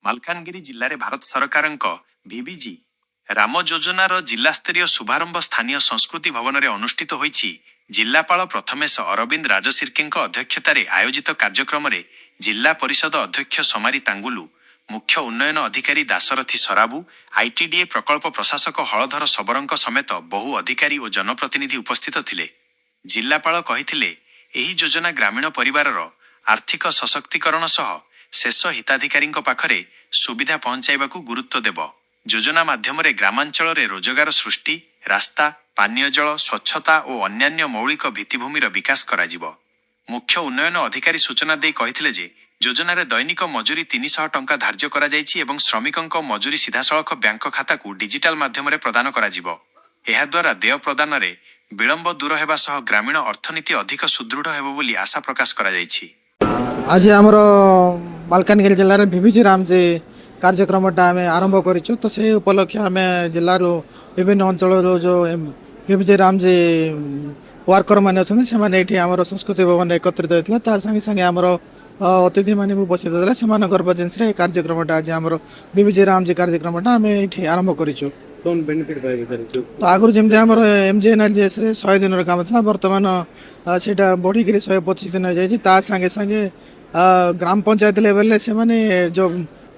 मालकानगिरी जिले में भारत सरकार VBG राम योजनार जिलास्तरीय शुभारंभ स्थानीय संस्कृति भवन में अनुष्ठित होईछि। जिलापाल प्रथमेश अरविंद राजसिर्के अध्यक्षतार आयोजित कार्यक्रम में जिला परिषद अध्यक्ष समारी तांगुलु, मुख्य उन्नयन अधिकारी दाशरथी सराबू, आईटीडीए प्रकल्प प्रशासक हलधर सबरंक समेत बहु अधिकारी और जनप्रतिनिधि उपस्थित थिले। जिलापाल कहिथिले एही योजना ग्रामीण परिवारर आर्थिक सशक्तिकरण सह शेष हिताधिकारी पाखरे सुविधा पहुंचाइबाकू गुरुत्व देव। योजना माध्यम ग्रामांचल रोजगार सृष्टि, रास्ता, पानीय जल, स्वच्छता और अन्यान्य मौलिक भित्तिभूमिर विकास कराजिबो। मुख्य उन्नयन अधिकारी सूचना दे कहिथिले जे योजनार दैनिक मजूरी 300 टंका धार्य करा जायछि एवं श्रमिकंक मजूरी सीधासलख बैंक खाता को डिजिटल माध्यम प्रदान कराजिबो। एहा द्वारा देय प्रदान रे विलंब दूर हेबा सह ग्रामीण अर्थनीति अधिक सुदृढ़ हेबो बोली आशा प्रकाश करा जायछि। आज आमर मालकानगिरी जिले में VBG RAM जे कार्यक्रमटा आम आरंभ करूँ। तो से उपलक्ष्य आम जिलार विभिन्न अंचल जो VBG RAM जे वर्कर मैंने अच्छा से आम संस्कृति भवन एकत्रित होता संगे संगे आमर अतिथि मैंने उपस्थित होते से प्रेजेंस कार्यक्रमटा आज आम VBG RAM जे कार्यक्रमटा आम ये आरंभ करूँ। तो आगुरी जमी आम MGNRGS 100 दिन काम था, बर्तमान से बढ़ी 125 दिन हो जाए। संगे संगे ग्राम पंचायत लेवल से माने जो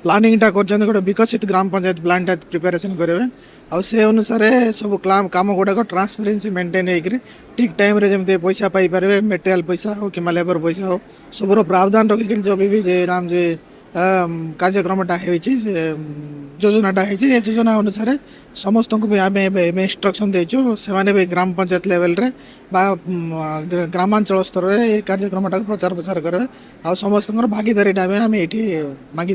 प्लानिंगटा कर गोटे विकसित ग्राम पंचायत प्लानटा प्रिपेरेसन करेंगे और से अनुसार सब काम गुड़ाक ट्रांसपेरेन्सी मेंटेन होकर ठीक टाइम रे जमी पैसा पाइपर, मेटेरियल पैसा हो कि लेबर पैसा हो सबूर प्रावधान रखिक जो VBG RAM जे कार्यक्रमटा योजनाटा है योजना अनुसार समस्त को भी आम इंस्ट्रक्शन देचु से ग्राम पंचायत लेवल रे बा ग्रामांचल स्तर में कार्यक्रमटा प्रचार प्रसार करेंगे और समस्त भागीदारी आम ये मांगी।